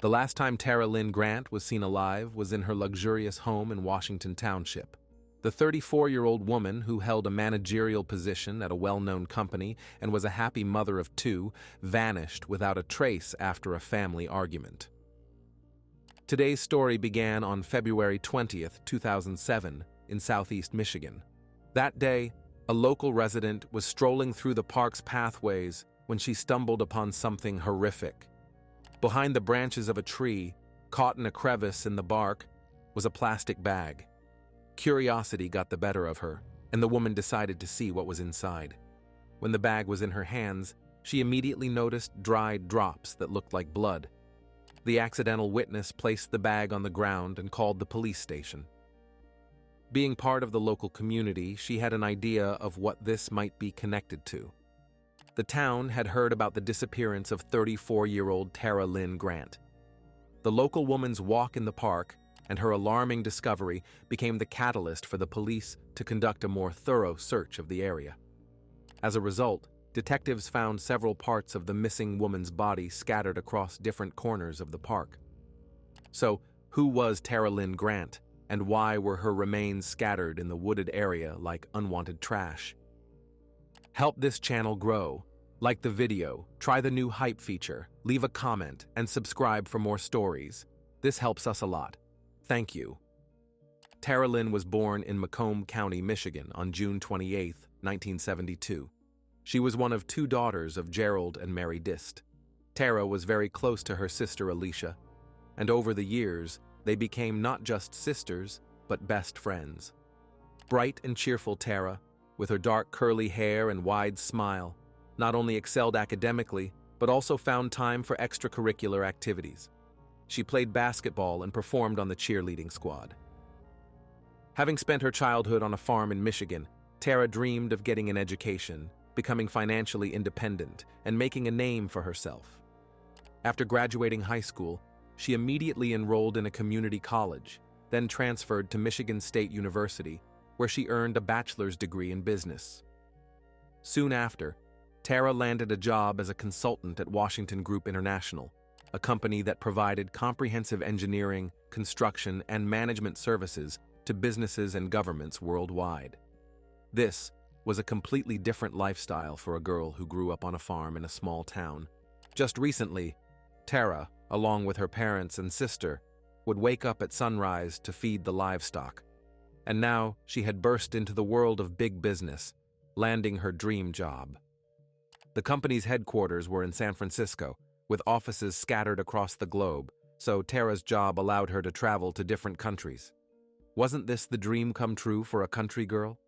The last time Tara Lynn Grant was seen alive was in her luxurious home in Washington Township. The 34-year-old woman, who held a managerial position at a well-known company and was a happy mother of two, vanished without a trace after a family argument. Today's story began on February 20th, 2007, in southeast Michigan. That day, a local resident was strolling through the park's pathways when she stumbled upon something horrific. Behind the branches of a tree, caught in a crevice in the bark, was a plastic bag. Curiosity got the better of her, and the woman decided to see what was inside. When the bag was in her hands, she immediately noticed dried drops that looked like blood. The accidental witness placed the bag on the ground and called the police station. Being part of the local community, she had an idea of what this might be connected to. The town had heard about the disappearance of 34-year-old Tara Lynn Grant. The local woman's walk in the park and her alarming discovery became the catalyst for the police to conduct a more thorough search of the area. As a result, detectives found several parts of the missing woman's body scattered across different corners of the park. So, who was Tara Lynn Grant, and why were her remains scattered in the wooded area like unwanted trash? Help this channel grow. Like the video, try the new hype feature, leave a comment, and subscribe for more stories. This helps us a lot. Thank you. Tara Lynn was born in Macomb County, Michigan on June 28, 1972. She was one of two daughters of Gerald and Mary Dist. Tara was very close to her sister Alicia, and over the years, they became not just sisters, but best friends. Bright and cheerful Tara, with her dark curly hair and wide smile, not only excelled academically, but also found time for extracurricular activities. She played basketball and performed on the cheerleading squad. Having spent her childhood on a farm in Michigan, Tara dreamed of getting an education, becoming financially independent, and making a name for herself. After graduating high school, she immediately enrolled in a community college, then transferred to Michigan State University, where she earned a bachelor's degree in business. Soon after, Tara landed a job as a consultant at Washington Group International, a company that provided comprehensive engineering, construction, and management services to businesses and governments worldwide. This was a completely different lifestyle for a girl who grew up on a farm in a small town. Just recently, Tara, along with her parents and sister, would wake up at sunrise to feed the livestock. And now she had burst into the world of big business, landing her dream job. The company's headquarters were in San Francisco, with offices scattered across the globe, so Tara's job allowed her to travel to different countries. Wasn't this the dream come true for a country girl?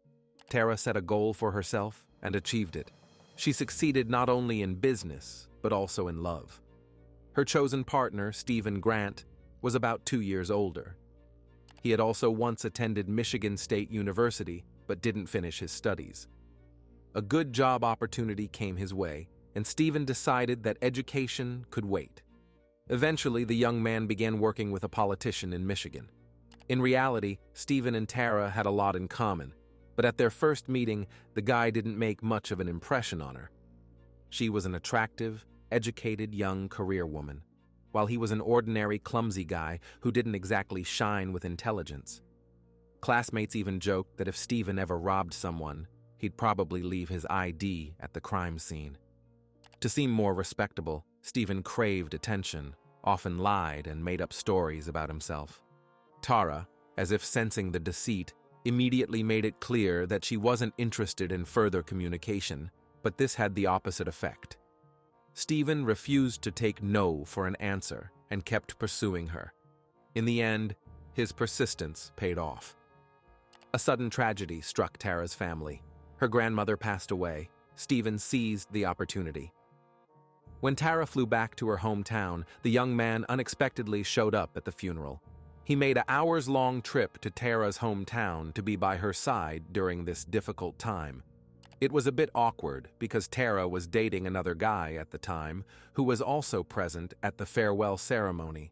Tara set a goal for herself and achieved it. She succeeded not only in business, but also in love. Her chosen partner, Stephen Grant, was about 2 years older. He had also once attended Michigan State University, but didn't finish his studies. A good job opportunity came his way, and Stephen decided that education could wait. Eventually, the young man began working with a politician in Michigan. In reality, Stephen and Tara had a lot in common, but at their first meeting, the guy didn't make much of an impression on her. She was an attractive, educated young career woman, while he was an ordinary, clumsy guy who didn't exactly shine with intelligence. Classmates even joked that if Stephen ever robbed someone, he'd probably leave his ID at the crime scene. To seem more respectable, Stephen craved attention, often lied and made up stories about himself. Tara, as if sensing the deceit, immediately made it clear that she wasn't interested in further communication, but this had the opposite effect. Stephen refused to take no for an answer and kept pursuing her. In the end, his persistence paid off. A sudden tragedy struck Tara's family. Her grandmother passed away. Stephen seized the opportunity. When Tara flew back to her hometown, the young man unexpectedly showed up at the funeral. He made an hours-long trip to Tara's hometown to be by her side during this difficult time. It was a bit awkward because Tara was dating another guy at the time who was also present at the farewell ceremony.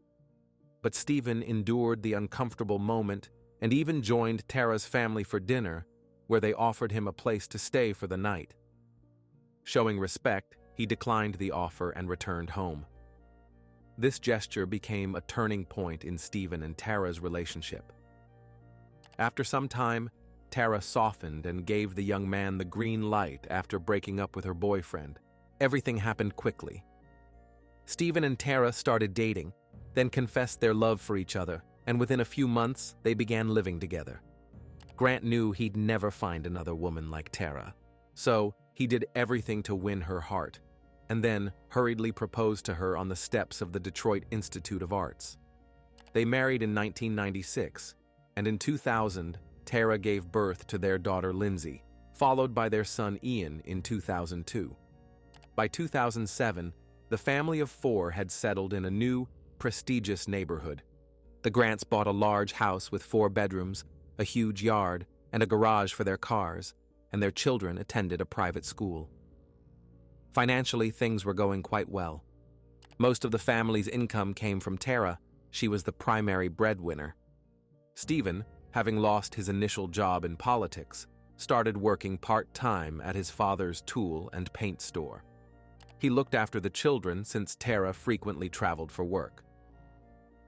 But Stephen endured the uncomfortable moment and even joined Tara's family for dinner, where they offered him a place to stay for the night. Showing respect, he declined the offer and returned home. This gesture became a turning point in Stephen and Tara's relationship. After some time, Tara softened and gave the young man the green light after breaking up with her boyfriend. Everything happened quickly. Stephen and Tara started dating, then confessed their love for each other, and within a few months, they began living together. Grant knew he'd never find another woman like Tara, so he did everything to win her heart, and then hurriedly proposed to her on the steps of the Detroit Institute of Arts. They married in 1996, and in 2000, Tara gave birth to their daughter Lindsay, followed by their son Ian in 2002. By 2007, the family of four had settled in a new, prestigious neighborhood. The Grants bought a large house with 4 bedrooms, a huge yard, and a garage for their cars, and their children attended a private school. Financially, things were going quite well. Most of the family's income came from Tara. She was the primary breadwinner. Stephen, having lost his initial job in politics, started working part-time at his father's tool and paint store. He looked after the children since Tara frequently traveled for work.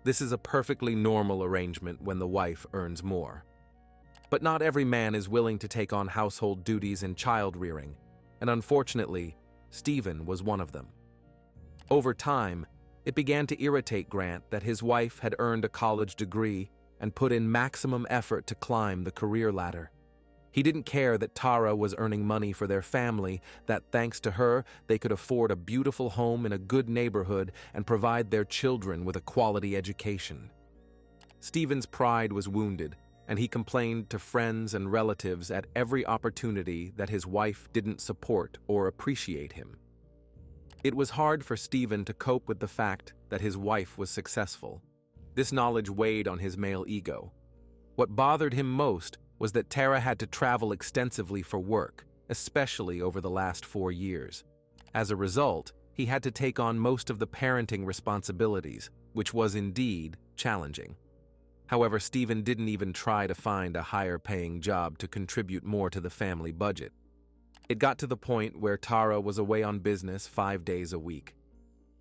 This is a perfectly normal arrangement when the wife earns more. But not every man is willing to take on household duties and child-rearing, and unfortunately, Stephen was one of them. Over time, it began to irritate Grant that his wife had earned a college degree and put in maximum effort to climb the career ladder. He didn't care that Tara was earning money for their family, that thanks to her, they could afford a beautiful home in a good neighborhood and provide their children with a quality education. Stephen's pride was wounded, and he complained to friends and relatives at every opportunity that his wife didn't support or appreciate him. It was hard for Stephen to cope with the fact that his wife was successful. This knowledge weighed on his male ego. What bothered him most was that Tara had to travel extensively for work, especially over the last 4 years. As a result, he had to take on most of the parenting responsibilities, which was indeed challenging. However, Stephen didn't even try to find a higher-paying job to contribute more to the family budget. It got to the point where Tara was away on business 5 days a week.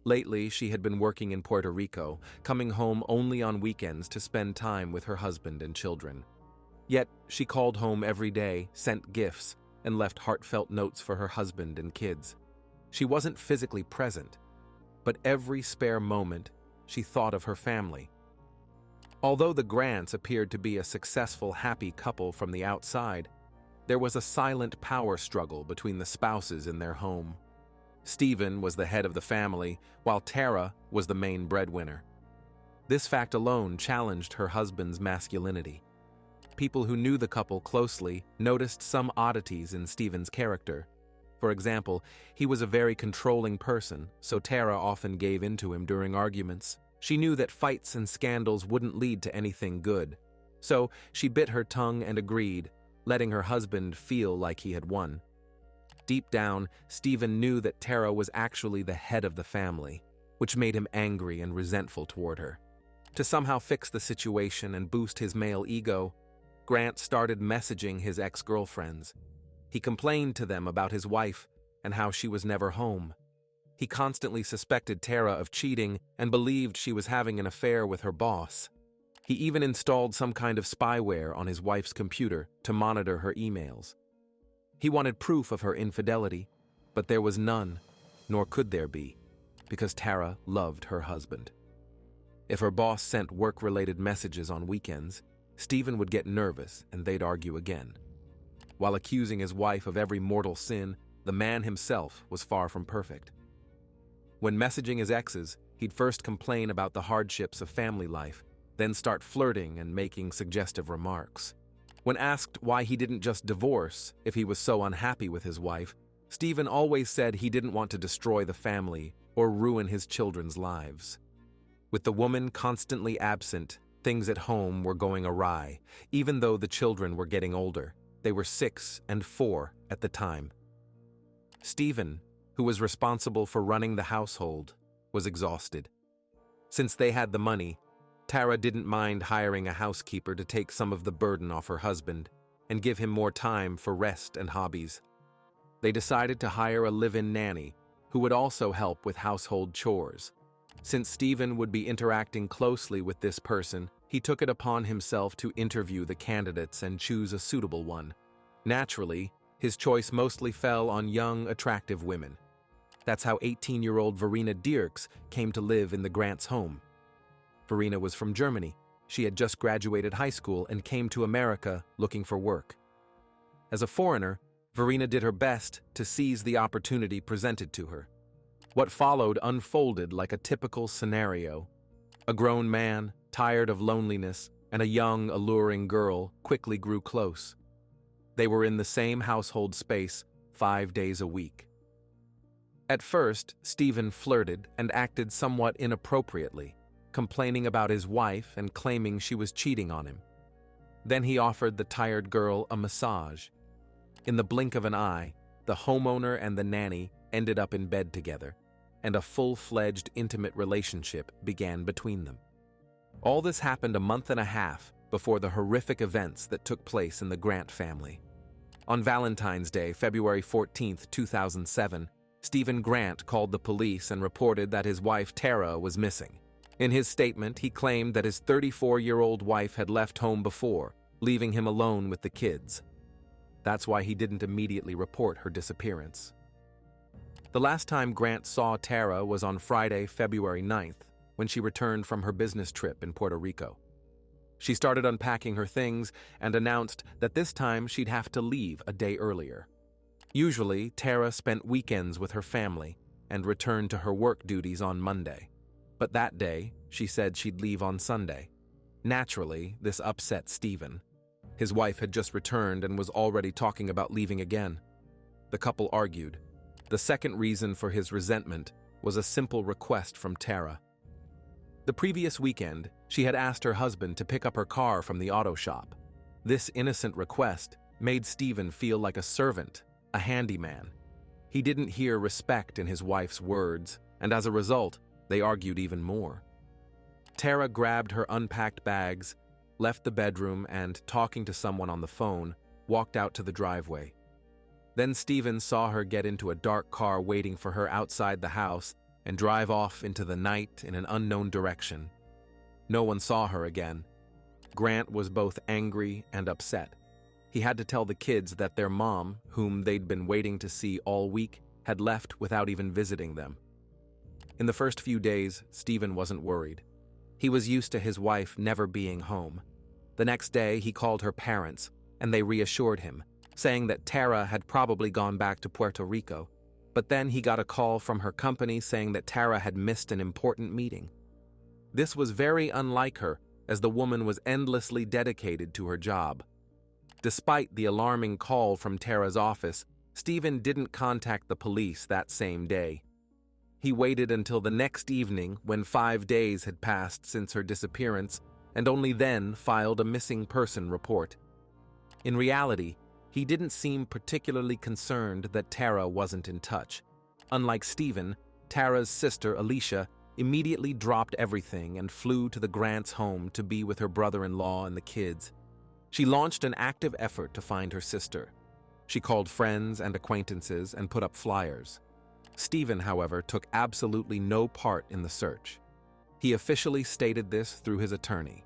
Lately, she had been working in Puerto Rico, coming home only on weekends to spend time with her husband and children. Yet, she called home every day, sent gifts, and left heartfelt notes for her husband and kids. She wasn't physically present, but every spare moment, she thought of her family. Although the Grants appeared to be a successful, happy couple from the outside, there was a silent power struggle between the spouses in their home. Stephen was the head of the family, while Tara was the main breadwinner. This fact alone challenged her husband's masculinity. People who knew the couple closely noticed some oddities in Stephen's character. For example, he was a very controlling person, so Tara often gave in to him during arguments. She knew that fights and scandals wouldn't lead to anything good, so she bit her tongue and agreed, letting her husband feel like he had won. Deep down, Stephen knew that Tara was actually the head of the family, which made him angry and resentful toward her. To somehow fix the situation and boost his male ego, Grant started messaging his ex-girlfriends. He complained to them about his wife and how she was never home. He constantly suspected Tara of cheating and believed she was having an affair with her boss. He even installed some kind of spyware on his wife's computer to monitor her emails. He wanted proof of her infidelity, but there was none, nor could there be, because Tara loved her husband. If her boss sent work-related messages on weekends, Stephen would get nervous and they'd argue again. While accusing his wife of every mortal sin, the man himself was far from perfect. When messaging his exes, he'd first complain about the hardships of family life, then start flirting and making suggestive remarks. When asked why he didn't just divorce if he was so unhappy with his wife, Stephen always said he didn't want to destroy the family or ruin his children's lives. With the woman constantly absent, things at home were going awry, even though the children were getting older. They were 6 and 4 at the time. Stephen, who was responsible for running the household, was exhausted. Since they had the money, Tara didn't mind hiring a housekeeper to take some of the burden off her husband and give him more time for rest and hobbies. They decided to hire a live-in nanny who would also help with household chores. Since Stephen would be interacting closely with this person, he took it upon himself to interview the candidates and choose a suitable one. Naturally, his choice mostly fell on young, attractive women. That's how 18-year-old Verena Dirks came to live in the Grants' home. Verena was from Germany. She had just graduated high school and came to America looking for work. As a foreigner, Verena did her best to seize the opportunity presented to her. What followed unfolded like a typical scenario. A grown man, tired of loneliness, and a young, alluring girl quickly grew close. They were in the same household space 5 days a week. At first, Stephen flirted and acted somewhat inappropriately, complaining about his wife and claiming she was cheating on him. Then he offered the tired girl a massage. In the blink of an eye, the homeowner and the nanny ended up in bed together, and a full-fledged intimate relationship began between them. All this happened a month and a half before the horrific events that took place in the Grant family. On Valentine's Day, February 14, 2007, Stephen Grant called the police and reported that his wife Tara was missing. In his statement, he claimed that his 34-year-old wife had left home before, leaving him alone with the kids. That's why he didn't immediately report her disappearance. The last time Grant saw Tara was on Friday, February 9th, when she returned from her business trip in Puerto Rico. She started unpacking her things and announced that this time she'd have to leave a day earlier. Usually, Tara spent weekends with her family and returned to her work duties on Monday. But that day, she said she'd leave on Sunday. Naturally, this upset Stephen. His wife had just returned and was already talking about leaving again. The couple argued. The second reason for his resentment was a simple request from Tara. The previous weekend, she had asked her husband to pick up her car from the auto shop. This innocent request made Stephen feel like a servant, a handyman. He didn't hear respect in his wife's words, and as a result, they argued even more. Tara grabbed her unpacked bags, left the bedroom, and, talking to someone on the phone, walked out to the driveway. Then Stephen saw her get into a dark car waiting for her outside the house and drive off into the night in an unknown direction. No one saw her again. Grant was both angry and upset. He had to tell the kids that their mom, whom they'd been waiting to see all week, had left without even visiting them. In the first few days, Stephen wasn't worried. He was used to his wife never being home. The next day, he called her parents, and they reassured him, saying that Tara had probably gone back to Puerto Rico. But then he got a call from her company saying that Tara had missed an important meeting. This was very unlike her, as the woman was endlessly dedicated to her job. Despite the alarming call from Tara's office, Stephen didn't contact the police that same day. He waited until the next evening when 5 days had passed since her disappearance, and only then filed a missing person report. In reality, he didn't seem particularly concerned that Tara wasn't in touch. Unlike Stephen, Tara's sister, Alicia, immediately dropped everything and flew to the Grants' home to be with her brother-in-law and the kids. She launched an active effort to find her sister. She called friends and acquaintances and put up flyers. Stephen, however, took absolutely no part in the search. He officially stated this through his attorney.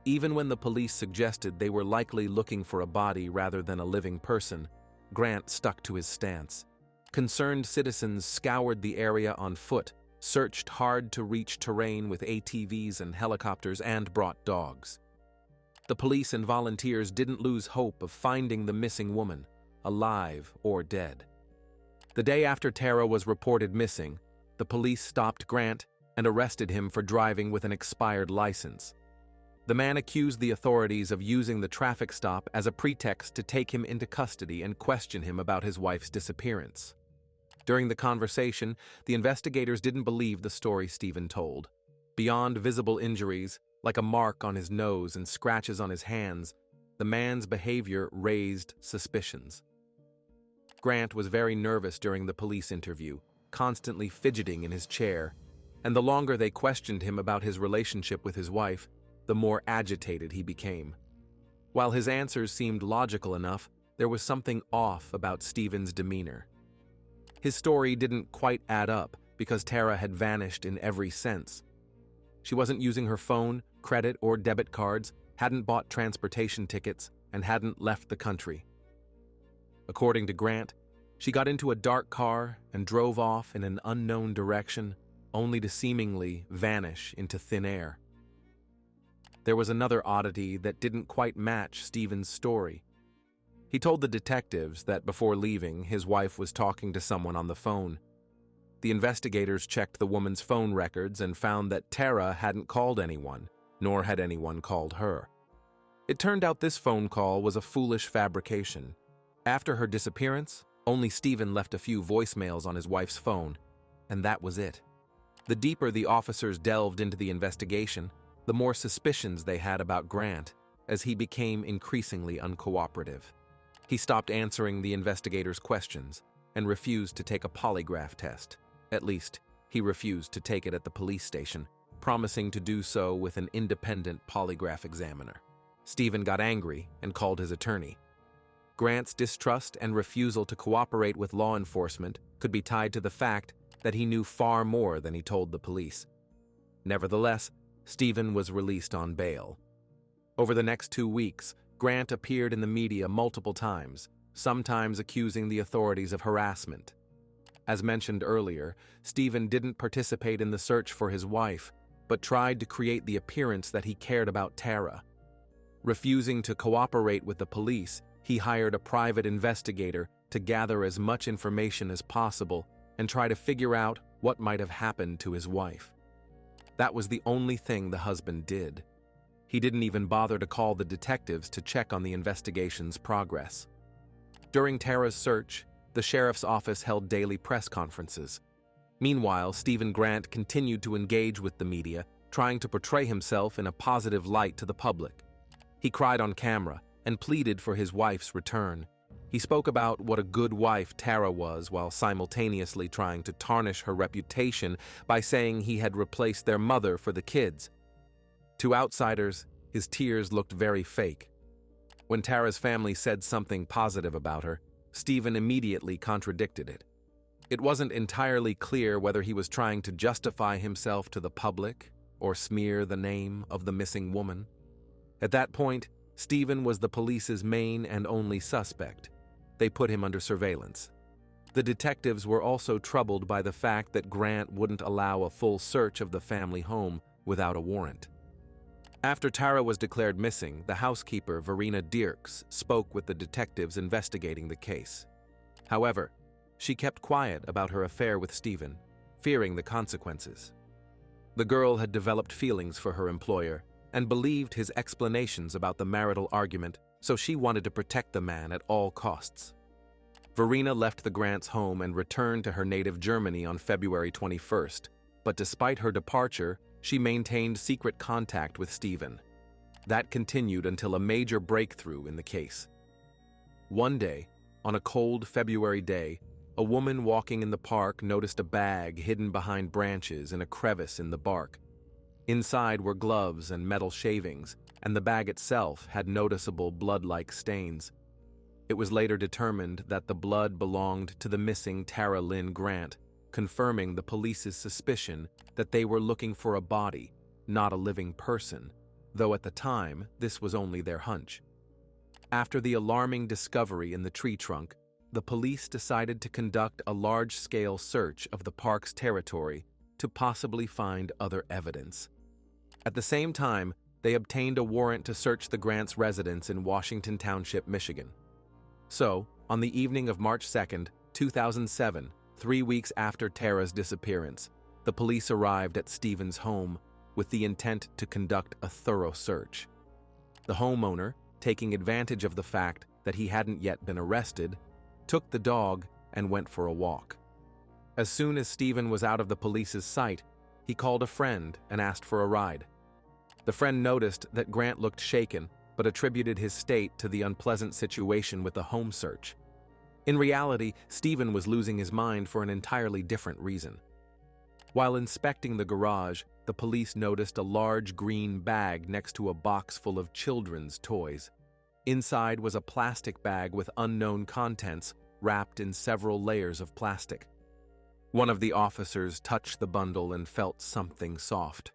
Even when the police suggested they were likely looking for a body rather than a living person, Grant stuck to his stance. Concerned citizens scoured the area on foot, searched hard-to-reach terrain with ATVs and helicopters, and brought dogs. The police and volunteers didn't lose hope of finding the missing woman, alive or dead. The day after Tara was reported missing, the police stopped Grant and arrested him for driving with an expired license. The man accused the authorities of using the traffic stop as a pretext to take him into custody and question him about his wife's disappearance. During the conversation, the investigators didn't believe the story Stephen told. Beyond visible injuries, like a mark on his nose and scratches on his hands, the man's behavior raised suspicions. Grant was very nervous during the police interview, constantly fidgeting in his chair, and the longer they questioned him about his relationship with his wife, the more agitated he became. While his answers seemed logical enough, there was something off about Stephen's demeanor. His story didn't quite add up, because Tara had vanished in every sense. She wasn't using her phone, credit, or debit cards, hadn't bought transportation tickets, and hadn't left the country. According to Grant, she got into a dark car and drove off in an unknown direction, only to seemingly vanish into thin air. There was another oddity that didn't quite match Stephen's story. He told the detectives that before leaving, his wife was talking to someone on the phone. The investigators checked the woman's phone records and found that Tara hadn't called anyone, nor had anyone called her. It turned out this phone call was a foolish fabrication. After her disappearance, only Stephen left a few voicemails on his wife's phone, and that was it. The deeper the officers delved into the investigation, the more suspicions they had about Grant, as he became increasingly uncooperative. He stopped answering the investigators' questions and refused to take a polygraph test. At least, he refused to take it at the police station, promising to do so with an independent polygraph examiner. Stephen got angry and called his attorney. Grant's distrust and refusal to cooperate with law enforcement could be tied to the fact that he knew far more than he told the police. Nevertheless, Stephen was released on bail. Over the next 2 weeks, Grant appeared in the media multiple times, sometimes accusing the authorities of harassment. As mentioned earlier, Stephen didn't participate in the search for his wife, but tried to create the appearance that he cared about Tara. Refusing to cooperate with the police, he hired a private investigator to gather as much information as possible and try to figure out what might have happened to his wife. That was the only thing the husband did. He didn't even bother to call the detectives to check on the investigation's progress. During Tara's search, the sheriff's office held daily press conferences. Meanwhile, Stephen Grant continued to engage with the media, trying to portray himself in a positive light to the public. He cried on camera and pleaded for his wife's return. He spoke about what a good wife Tara was while simultaneously trying to tarnish her reputation by saying he had replaced their mother for the kids. To outsiders, his tears looked very fake. When Tara's family said something positive about her, Stephen immediately contradicted it. It wasn't entirely clear whether he was trying to justify himself to the public or smear the name of the missing woman. At that point, Stephen was the police's main and only suspect. They put him under surveillance. The detectives were also troubled by the fact that Grant wouldn't allow a full search of the family home without a warrant. After Tara was declared missing, the housekeeper, Verena Dirks, spoke with the detectives investigating the case. However, she kept quiet about her affair with Stephen, fearing the consequences. The girl had developed feelings for her employer and believed his explanations about the marital argument, so she wanted to protect the man at all costs. Verena left the Grants' home and returned to her native Germany on February 21st, but despite her departure, she maintained secret contact with Stephen. That continued until a major breakthrough in the case. One day, on a cold February day, a woman walking in the park noticed a bag hidden behind branches in a crevice in the bark. Inside were gloves and metal shavings, and the bag itself had noticeable blood-like stains. It was later determined that the blood belonged to the missing Tara Lynn Grant, confirming the police's suspicion that they were looking for a body, not a living person, though at the time this was only their hunch. After the alarming discovery in the tree trunk, the police decided to conduct a large-scale search of the park's territory to possibly find other evidence. At the same time, they obtained a warrant to search the Grants' residence in Washington Township, Michigan. So, on the evening of March 2, 2007, 3 weeks after Tara's disappearance, the police arrived at Stephen's home with the intent to conduct a thorough search. The homeowner, taking advantage of the fact that he hadn't yet been arrested, took the dog and went for a walk. As soon as Stephen was out of the police's sight, he called a friend and asked for a ride. The friend noticed that Grant looked shaken, but attributed his state to the unpleasant situation with the home search. In reality, Stephen was losing his mind for an entirely different reason. While inspecting the garage, the police noticed a large green bag next to a box full of children's toys. Inside was a plastic bag with unknown contents wrapped in several layers of plastic. One of the officers touched the bundle and felt something soft.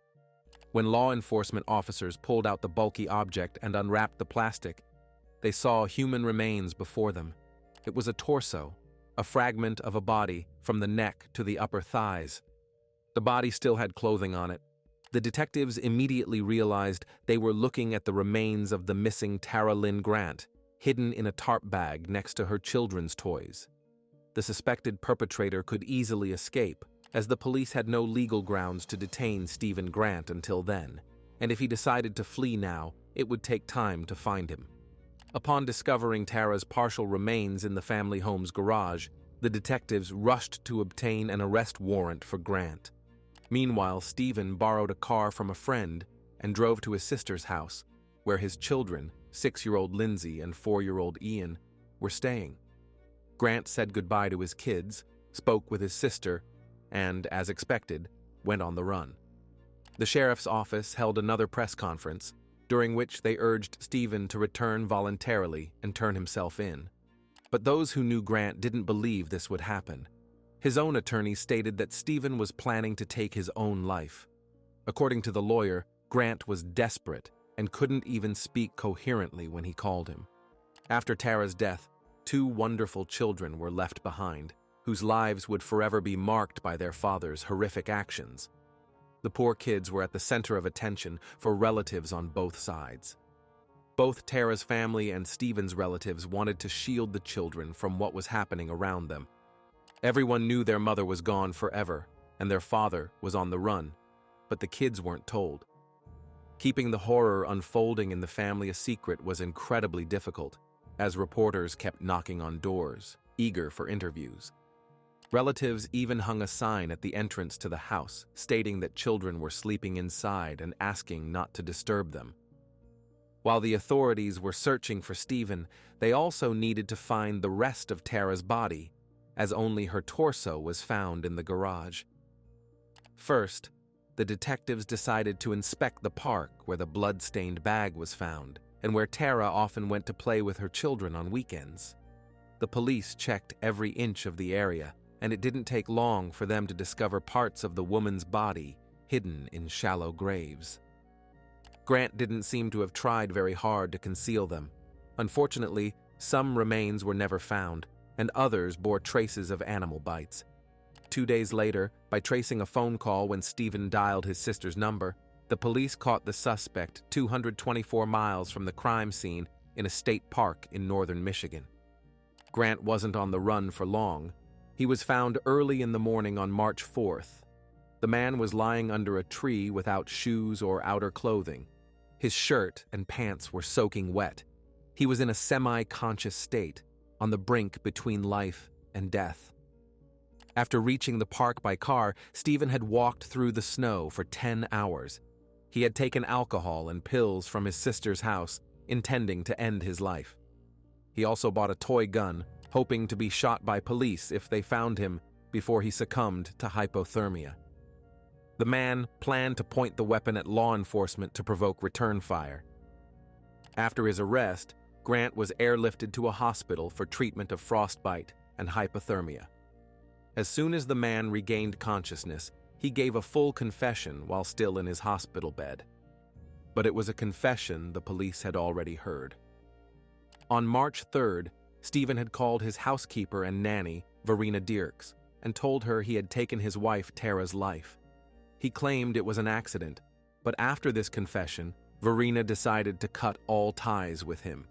When law enforcement officers pulled out the bulky object and unwrapped the plastic, they saw human remains before them. It was a torso, a fragment of a body from the neck to the upper thighs. The body still had clothing on it. The detectives immediately realized they were looking at the remains of the missing Tara Lynn Grant, hidden in a tarp bag next to her children's toys. The suspected perpetrator could easily escape, as the police had no legal grounds to detain Stephen Grant until then, and if he decided to flee now, it would take time to find him. Upon discovering Tara's partial remains in the family home's garage, the detectives rushed to obtain an arrest warrant for Grant. Meanwhile, Stephen borrowed a car from a friend and drove to his sister's house, where his children, 6-year-old Lindsay and 4-year-old Ian, were staying. Grant said goodbye to his kids, spoke with his sister, and, as expected, went on the run. The sheriff's office held another press conference, during which they urged Stephen to return voluntarily and turn himself in. But those who knew Grant didn't believe this would happen. His own attorney stated that Stephen was planning to take his own life. According to the lawyer, Grant was desperate and couldn't even speak coherently when he called him. After Tara's death, 2 wonderful children were left behind, whose lives would forever be marked by their father's horrific actions. The poor kids were at the center of attention for relatives on both sides. Both Tara's family and Stephen's relatives wanted to shield the children from what was happening around them. Everyone knew their mother was gone forever, and their father was on the run, but the kids weren't told. Keeping the horror unfolding in the family a secret was incredibly difficult, as reporters kept knocking on doors, eager for interviews. Relatives even hung a sign at the entrance to the house, stating that children were sleeping inside and asking not to disturb them. While the authorities were searching for Stephen, they also needed to find the rest of Tara's body, as only her torso was found in the garage. First, the detectives decided to inspect the park where the blood-stained bag was found, and where Tara often went to play with her children on weekends. The police checked every inch of the area, and it didn't take long for them to discover parts of the woman's body hidden in shallow graves. Grant didn't seem to have tried very hard to conceal them. Unfortunately, some remains were never found, and others bore traces of animal bites. 2 days later, by tracing a phone call when Stephen dialed his sister's number, the police caught the suspect 224 miles from the crime scene in a state park in northern Michigan. Grant wasn't on the run for long. He was found early in the morning on March 4th. The man was lying under a tree without shoes or outer clothing. His shirt and pants were soaking wet. He was in a semi-conscious state, on the brink between life and death. After reaching the park by car, Stephen had walked through the snow for 10 hours. He had taken alcohol and pills from his sister's house, intending to end his life. He also bought a toy gun, hoping to be shot by police if they found him before he succumbed to hypothermia. The man planned to point the weapon at law enforcement to provoke return fire. After his arrest, Grant was airlifted to a hospital for treatment of frostbite and hypothermia. As soon as the man regained consciousness, he gave a full confession while still in his hospital bed. But it was a confession the police had already heard. On March 3rd, Stephen had called his housekeeper and nanny, Verena Dirks, and told her he had taken his wife Tara's life. He claimed it was an accident, but after this confession, Verena decided to cut all ties with him.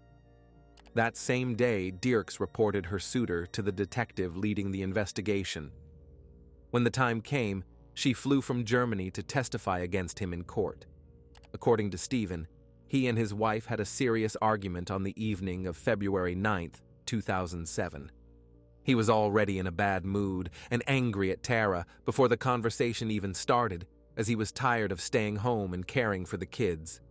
That same day, Dirks reported her suitor to the detective leading the investigation. When the time came, she flew from Germany to testify against him in court. According to Stephen, he and his wife had a serious argument on the evening of February 9th, 2007. He was already in a bad mood and angry at Tara before the conversation even started, as he was tired of staying home and caring for the kids.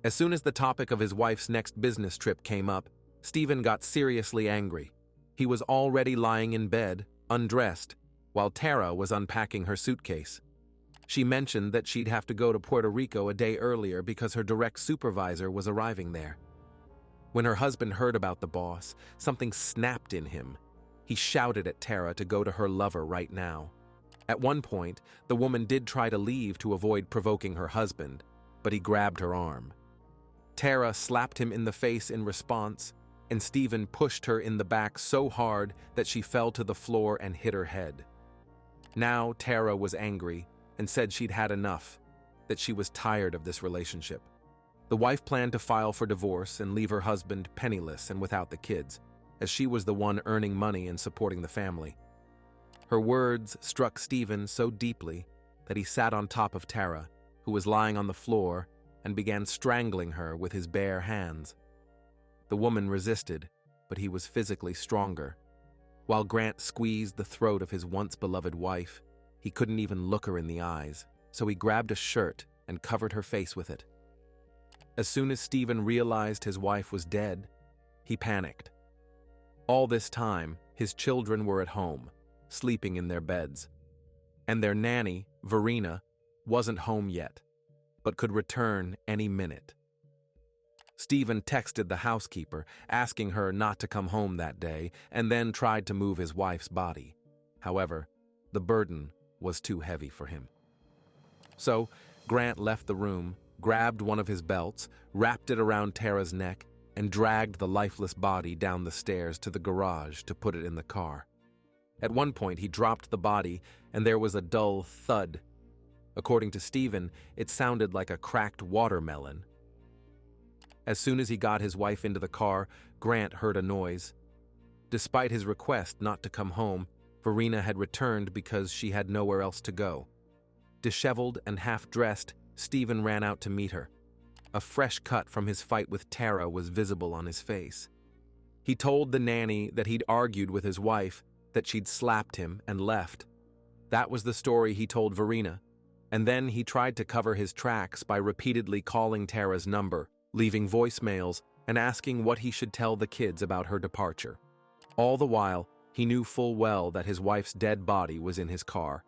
As soon as the topic of his wife's next business trip came up, Stephen got seriously angry. He was already lying in bed, undressed, while Tara was unpacking her suitcase. She mentioned that she'd have to go to Puerto Rico a day earlier because her direct supervisor was arriving there. When her husband heard about the boss, something snapped in him. He shouted at Tara to go to her lover right now. At one point, the woman did try to leave to avoid provoking her husband, but he grabbed her arm. Tara slapped him in the face in response, and Stephen pushed her in the back so hard that she fell to the floor and hit her head. Now Tara was angry and said she'd had enough, that she was tired of this relationship. The wife planned to file for divorce and leave her husband penniless and without the kids, as she was the one earning money and supporting the family. Her words struck Stephen so deeply that he sat on top of Tara, who was lying on the floor, and began strangling her with his bare hands. The woman resisted, but he was physically stronger. While Grant squeezed the throat of his once-beloved wife, he couldn't even look her in the eyes, so he grabbed a shirt and covered her face with it. As soon as Stephen realized his wife was dead, he panicked. All this time, his children were at home, sleeping in their beds, and their nanny, Verena, wasn't home yet, but could return any minute. Stephen texted the housekeeper, asking her not to come home that day, and then tried to move his wife's body. However, the burden was too heavy for him. So, Grant left the room, grabbed one of his belts, wrapped it around Tara's neck, and dragged the lifeless body down the stairs to the garage to put it in the car. At one point, he dropped the body, and there was a dull thud. According to Stephen, it sounded like a cracked watermelon. As soon as he got his wife into the car, Grant heard a noise. Despite his request not to come home, Verena had returned because she had nowhere else to go. Disheveled and half-dressed, Stephen ran out to meet her. A fresh cut from his fight with Tara was visible on his face. He told the nanny that he'd argued with his wife, that she'd slapped him and left. That was the story he told Verena, and then he tried to cover his tracks by repeatedly calling Tara's number, leaving voicemails, and asking what he should tell the kids about her departure. All the while, he knew full well that his wife's dead body was in his car.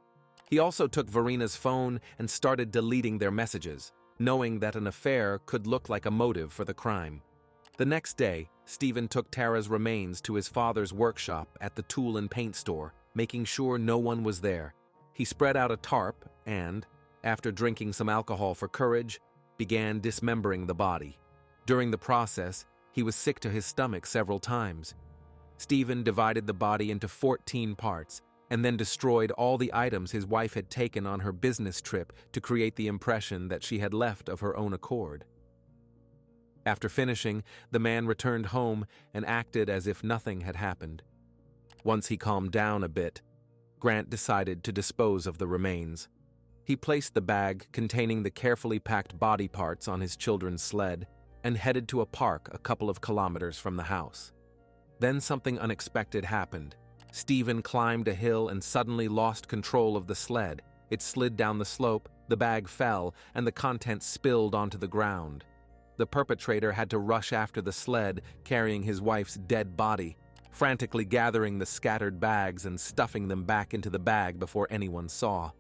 He also took Verena's phone and started deleting their messages, knowing that an affair could look like a motive for the crime. The next day, Stephen took Tara's remains to his father's workshop at the tool and paint store, making sure no one was there. He spread out a tarp and, after drinking some alcohol for courage, began dismembering the body. During the process, he was sick to his stomach several times. Stephen divided the body into 14 parts and then destroyed all the items his wife had taken on her business trip to create the impression that she had left of her own accord. After finishing, the man returned home and acted as if nothing had happened. Once he calmed down a bit, Grant decided to dispose of the remains. He placed the bag containing the carefully packed body parts on his children's sled and headed to a park a couple of kilometers from the house. Then something unexpected happened. Stephen climbed a hill and suddenly lost control of the sled. It slid down the slope, the bag fell, and the contents spilled onto the ground. The perpetrator had to rush after the sled, carrying his wife's dead body, frantically gathering the scattered bags and stuffing them back into the bag before anyone saw.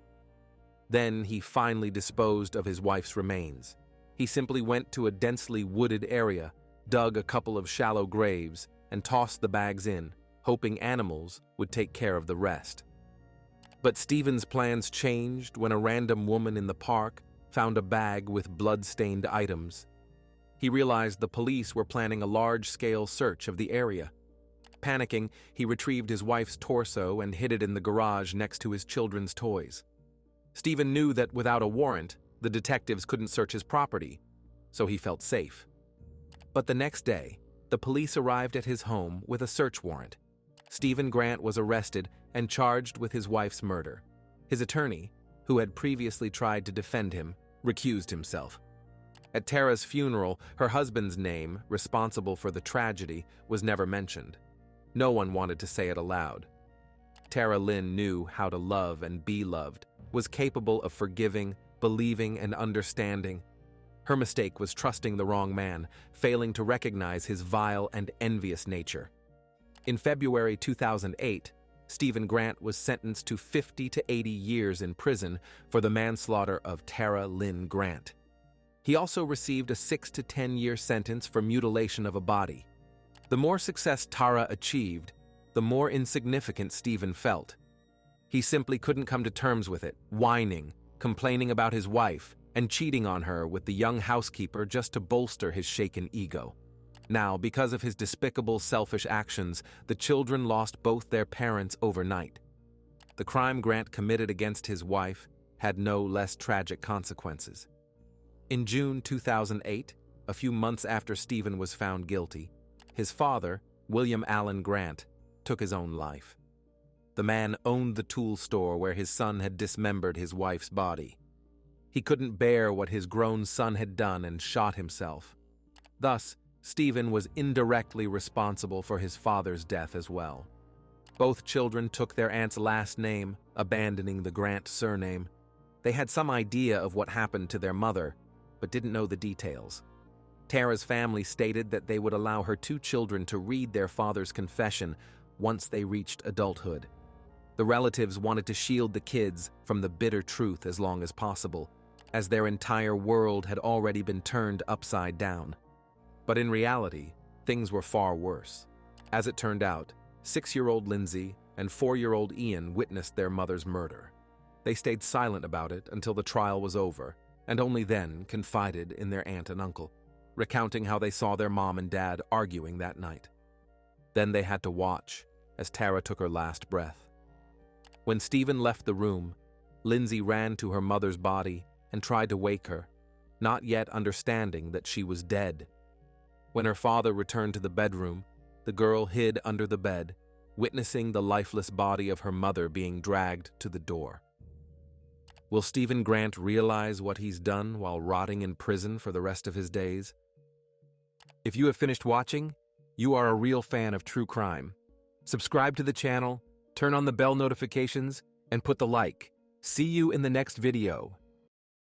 Then he finally disposed of his wife's remains. He simply went to a densely wooded area, dug a couple of shallow graves, and tossed the bags in, hoping animals would take care of the rest. But Stephen's plans changed when a random woman in the park found a bag with blood-stained items. He realized the police were planning a large-scale search of the area. Panicking, he retrieved his wife's torso and hid it in the garage next to his children's toys. Stephen knew that without a warrant, the detectives couldn't search his property, so he felt safe. But the next day, the police arrived at his home with a search warrant. Stephen Grant was arrested and charged with his wife's murder. His attorney, who had previously tried to defend him, recused himself. At Tara's funeral, her husband's name, responsible for the tragedy, was never mentioned. No one wanted to say it aloud. Tara Lynn knew how to love and be loved, was capable of forgiving, believing, and understanding. Her mistake was trusting the wrong man, failing to recognize his vile and envious nature. In February 2008, Stephen Grant was sentenced to 50 to 80 years in prison for the manslaughter of Tara Lynn Grant. He also received a 6 to 10-year sentence for mutilation of a body. The more success Tara achieved, the more insignificant Stephen felt. He simply couldn't come to terms with it, whining, complaining about his wife, and cheating on her with the young housekeeper just to bolster his shaken ego. Now, because of his despicable, selfish actions, the children lost both their parents overnight. The crime Grant committed against his wife had no less tragic consequences. In June 2008, a few months after Stephen was found guilty, his father, William Allen Grant, took his own life. The man owned the tool store where his son had dismembered his wife's body. He couldn't bear what his grown son had done and shot himself. Thus, Stephen was indirectly responsible for his father's death as well. Both children took their aunt's last name, abandoning the Grant surname. They had some idea of what happened to their mother, but didn't know the details. Tara's family stated that they would allow her 2 children to read their father's confession once they reached adulthood. The relatives wanted to shield the kids from the bitter truth as long as possible, as their entire world had already been turned upside down. But in reality, things were far worse. As it turned out, 6-year-old Lindsay and 4-year-old Ian witnessed their mother's murder. They stayed silent about it until the trial was over, and only then confided in their aunt and uncle, recounting how they saw their mom and dad arguing that night. Then they had to watch as Tara took her last breath. When Stephen left the room, Lindsay ran to her mother's body and tried to wake her, not yet understanding that she was dead. When her father returned to the bedroom, the girl hid under the bed, witnessing the lifeless body of her mother being dragged to the door. Will Stephen Grant realize what he's done while rotting in prison for the rest of his days? If you have finished watching, you are a real fan of true crime. Subscribe to the channel, turn on the bell notifications, and put the like. See you in the next video.